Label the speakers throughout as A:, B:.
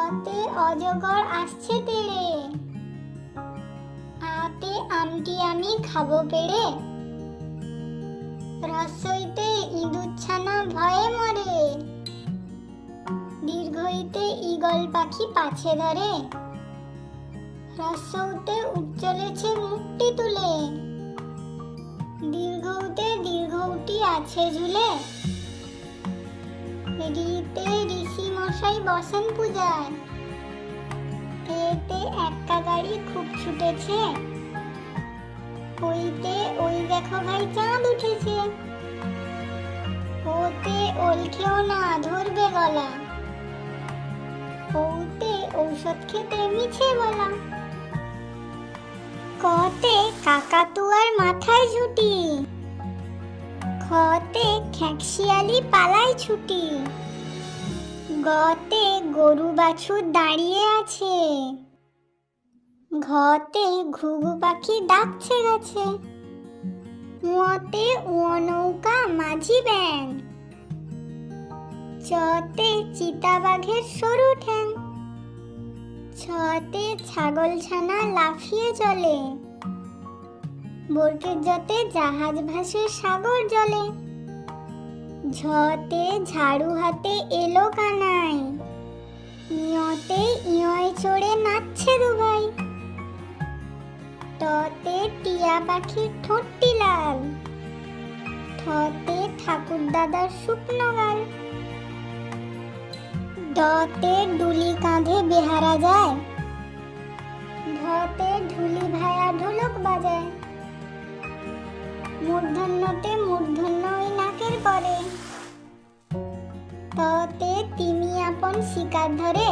A: অতে অজগর আসছে তেড়ে, আতে আমটি আমি খাবো পেড়ে, রসইতে ইঁদুর ছানা ভয়ে মরে, দীর্ঘইতে ঈগল পাখি পাছে ধরে, হ্রস্বউতে উঠ চলেছে মুখটি তুলে, দীর্ঘউতে দীর্ঘউটি আছে ঝুলে, রিতে ঋষি মশাই বসেন পূজায়, এতে এক্কা গাড়ি খুব ছুটেছে, ওইতে ওই দেখো ভাই চাঁদ উঠেছে, ওতে ওল খেও না ধরবে গলা, ওতে ঔষধ খেতে মিছে বলা, কতে কাকাতুয়ার মাথায় ঝুঁটি, খতে খ্যাঁকশিয়ালি পালায় ছুটি, গতে গরু বাছুর দাঁড়িয়ে আছে, ঘতে ঘুঘু পাখি ডাকছে গাছে, উঁতে উঁ নৌকা মাঝি ব্যাং, চতে চিতাবাঘের সরু ঠ্যাং, ছতে ছাগল ছানা লাফিয়ে চলে, বর্গের জতে জাহাজ ভাসে সাগর জলে, ঝতে ঝাড়ু হাতে এলো কানাই, ইয়তে ইয়য় চড়ে নাচছে দুভাই, টতে টিয়া পাখির ঠোঁটটি লাল, ঠতে ঠাকুর দাদার শুকনো গাল, ডতে ডুলি কাঁধে বেহারা যায়, ঢতে ঢুলি ভায়া ঢোলক বাজায়, মূর্ধন্যতে মূর্ধন্য ওই নাকের পরে, ততে তিমি আপন শিকার ধরে,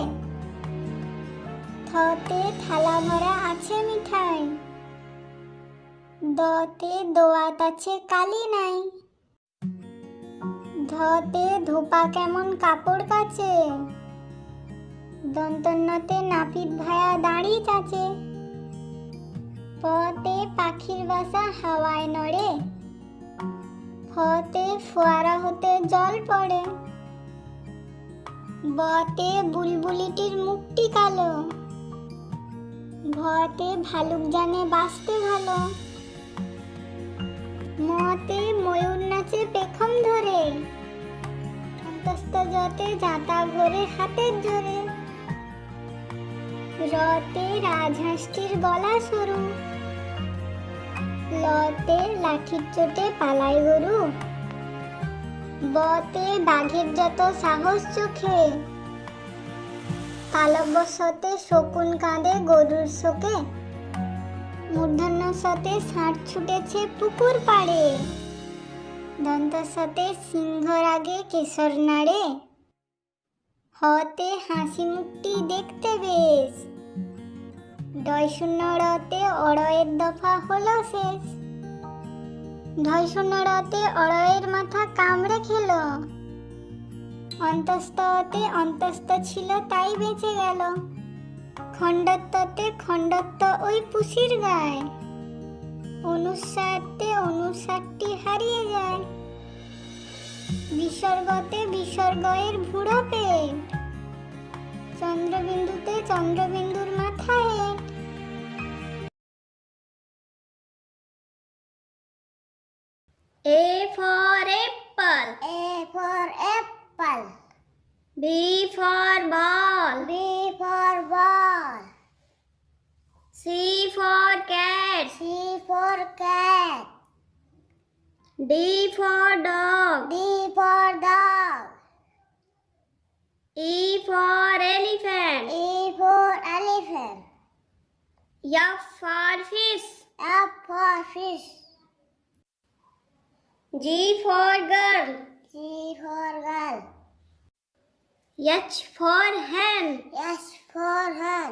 A: থতে থালা ভরা আছে মিঠাই, দতে দোয়াত আছে কালি নাই, ধতে ধোপা কেমন কাপড় কাচে, দন্তন্যতে নাপিত ভায়া দাঁড়ি চাচে, পতে পাখির বাসা হাওয়ায় নড়ে, ফতে ফোয়ারা হতে জল পড়ে, বতে বুলবুলিটির মুখটি কালো, ভতে ভালুক জানে বাঁচতে ভালো, মতে ময়ূর নাচে পেখম ধরে, অন্তস্থ জতে জাঁতা ভরে হাতের জোরে, রতে রাজহাঁসটির গলা সরু, লতে লাঠির চোটে পালায় গরু, বতে বাঘের যত সাহস চোখে, তালব্যস্বতে শকুন কাঁদে গরুর শোকে, মূর্ধন্যস্বতে ষাঁড় ছুটেছে পুকুর পাড়ে, দন্তস্বতে সিংহ রাগে কেশর নাড়ে, হতে হাসি মুখটি দেখতে বেশ, ডয় শূন্য রতে অড়য়ের দফা হলো শেষ, ঢয় শূন্য রতে অড়য়ের মাথা কামড়ে খেলো, অন্তস্ততে অন্তস্ত ছিল তাই বেঁচে গেল, খণ্ডত্বতে খণ্ডত্ব ওই পুষির গায়, অনুস্বারতে অনুস্বারটি হারিয়ে যায়, বিসর্গতে বিসর্গয়ের ভুড়ো পেট, চন্দ্রবিন্দুতে চন্দ্রবিন্দুর মাথা হেট। A for apple. A for apple. B for ball. B for ball. C for cat. C for cat. D for dog. D for dog. E for elephant. E for elephant. F for fish. F for fish. G for girl. G for girl. H for hen. H for hen.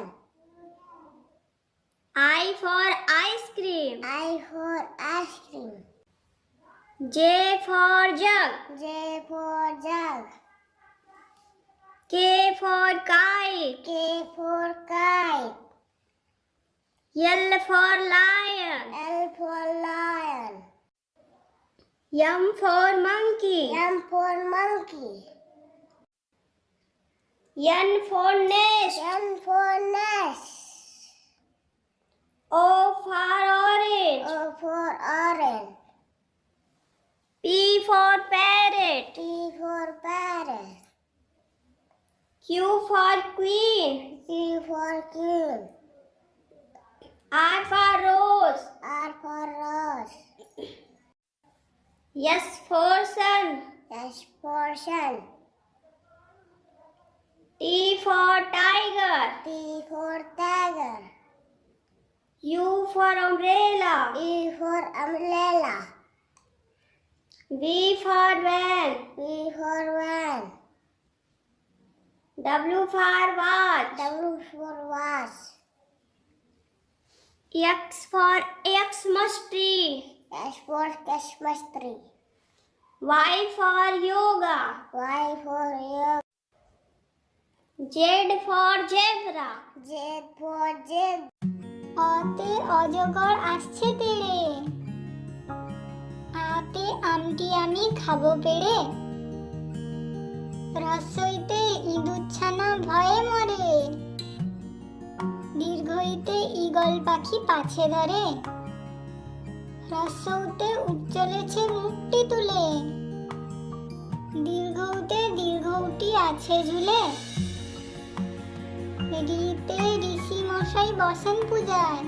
A: I for ice cream. I for ice cream. J for jug. J for jug. K for kite. K for kite. L for lion. L for lion. M for monkey. M for monkey. N for nest. N for nest. O for orange. O for orange. P for parrot. P for parrot. Q for queen. Q for queen. R for rose. R for rose. S for sun. S for sun. T for tiger. T for tiger. U for umbrella. U for umbrella. V for van. V for van. W for watch. W for watch. X for Xmas tree. X for Xmas tree. Y for yoga. Y for yoga. Z for zebra. Z for zebra. অতে অজগর আসছে তেড়ে, আতে আমটি আমি খাবো পেড়ে, রসইতে ইঁদুর ছানা ভয়ে মরে, দীর্ঘইতে ঈগল পাখি পাছে ধরে, হ্রস্বউতে উঠ চলেছে মুখটি তুলে, দীর্ঘউতে দীর্ঘউটি আছে ঝুলে, ঋতে ঋষি মশাই বসেন পূজায়,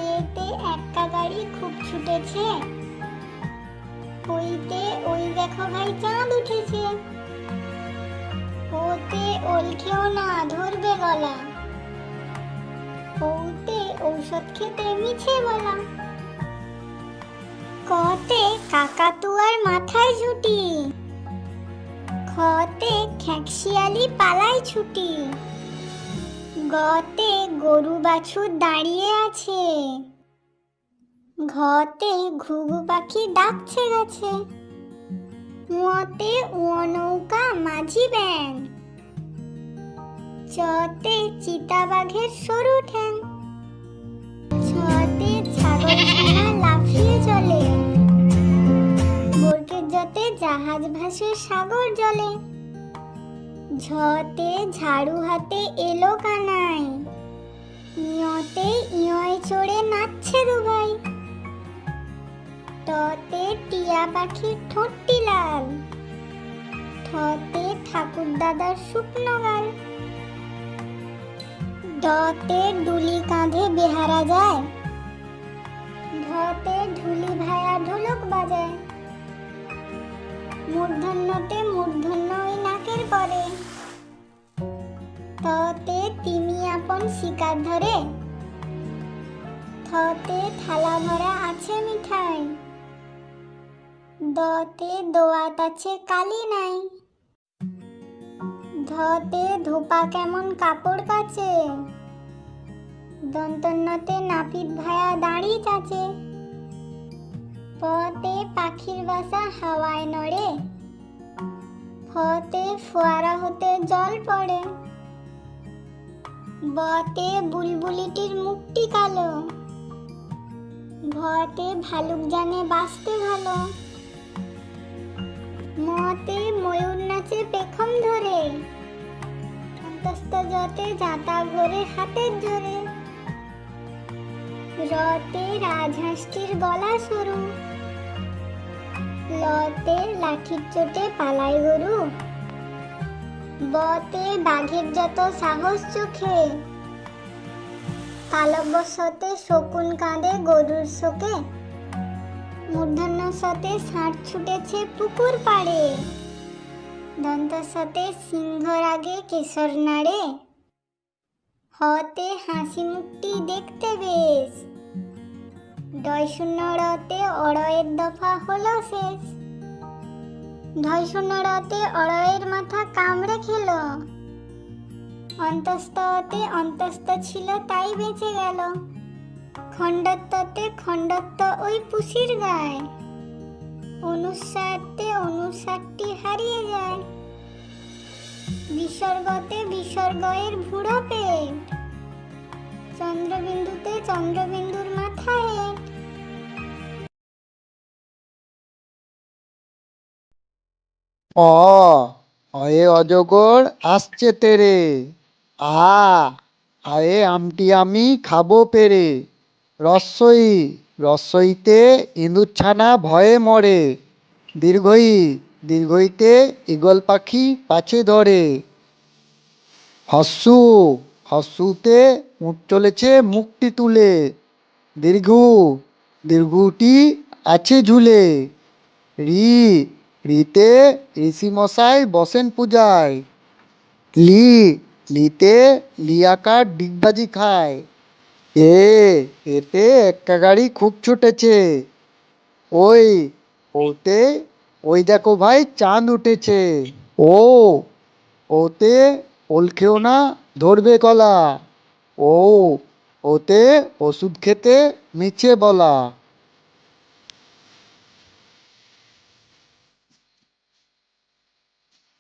A: এতে একটা গাড়ি খুব ছুটেছে, ওইতে ওই দেখো ভাই চাঁদ উঠেছে, ওতে ওল খেও না ধরবে গলা, ওতে ঔষধ খেতে মিছে বলা, কতে কাকাতুয়ার মাথায় ঝুটি, খতে খ্যাঁকশিয়ালি পালায় ছুটি, গতে গরু বাছুর দাঁড়িয়ে আছে, ঘতে ঘুঘু পাখি ডাকছে গাছে, উঁতে উঁ নৌকা মাঝি ব্যাং, চতে চিতাবাঘের সরু ঠ্যাং, ছতে ছাগল ছানা লাফিয়ে চলে, বর্গের জতে জাহাজ ভাসে সাগর জলে, ঝতে ঝাড়ু হাতে এলো কানাই, ইয়তে ইয়য় চড়ে নাচছে দুভাই, টতে টিয়া পাখির ঠোঁটটি লাল, ঠতে ঠাকুর দাদার শুকনো গাল, ডতে ডুলি কাঁধে বেহারা যায়, ঢতে ঢুলি ভায়া ঢোলক বাজায়, মূর্ধন্যতে মূর্ধন্য ওই নাকের পরে, ততে তিমি আপন শিকার ধরে, থতে থালা ভরা আছে মিঠাই, দতে দোয়াত আছে কালি নাই, ধতে ধোপা কেমন কাপড় কাচে, দন্তন্যতে নাপিত ভায়া দাঁড়ি চাচে, পতে পাখির বাসা হাওয়ায় নড়ে, ফতে ফোয়ারা হতে জল পড়ে, বতে বুলবুলিটির মুখটি কালো, ভতে ভালুক জানে বাঁচতে ভালো, মতে ময়ূর নাচে পেখম ধরে, অন্তস্থ জতে জাতা ঘোরে হাতের জোরে, রতে রাজহাঁসটির গলা সরু, লতে লাঠির চোটে পালায় গরু, বতে বাঘের যত সাহস চোখে, তালব্যস্বতে শকুন কাঁদে গরুর শোকে, মূর্ধন্যস্বতে ষাঁড় ছুটেছে পুকুর পাড়ে, দন্তস্বতে সিংহ রাগে কেশর নাড়ে, হতে হাসি মুখটি দেখতে বেশ, ডয় শূন্য রতে অড়য়ের দফা হলো শেষ, ঢয় শূন্য রতে অড়য়ের মাথা কামড়ে খেলো, অন্তস্ততে অন্তস্ত ছিল তাই বেঁচে গেল, খণ্ডত্বতে খণ্ডত্ব ওই পুষির গায়, অনুস্বারতে অনুস্বারটি হারিয়ে যায়, বিসর্গতে বিসর্গয়ের ভুড়ো পেট, চন্দ্রবিন্দুতে চন্দ্রবিন্দুর মাথা হেট।
B: অ অয়ে অজগর আসছে তেরে, আ আয়ে আমটি আমি খাবো পেরে। রস্বই, রস্বইতে ইঁদুর ছানা ভয়ে মরে। দীর্ঘই, দীর্ঘইতে ঈগল পাখি পাছে ধরে। হস্যু, হস্যুতে উঠ চলেছে মুখটি তুলে। দীর্ঘু, দীর্ঘুটি আছে ঝুলে। রি, রিতে ঋষি মশাই বসেন পূজায়। লি, লিতে লিয়াকার ডিগবাজি খায়। এ, এতে এক্কা গাড়ি খুব ছুটেছে। ওই, ওতে ওই দেখো ভাই চাঁদ উঠেছে। ও, ওতে ওল খেও না ধরবে গলা। ও, ওতে ওষুধ খেতে মিছে বলা।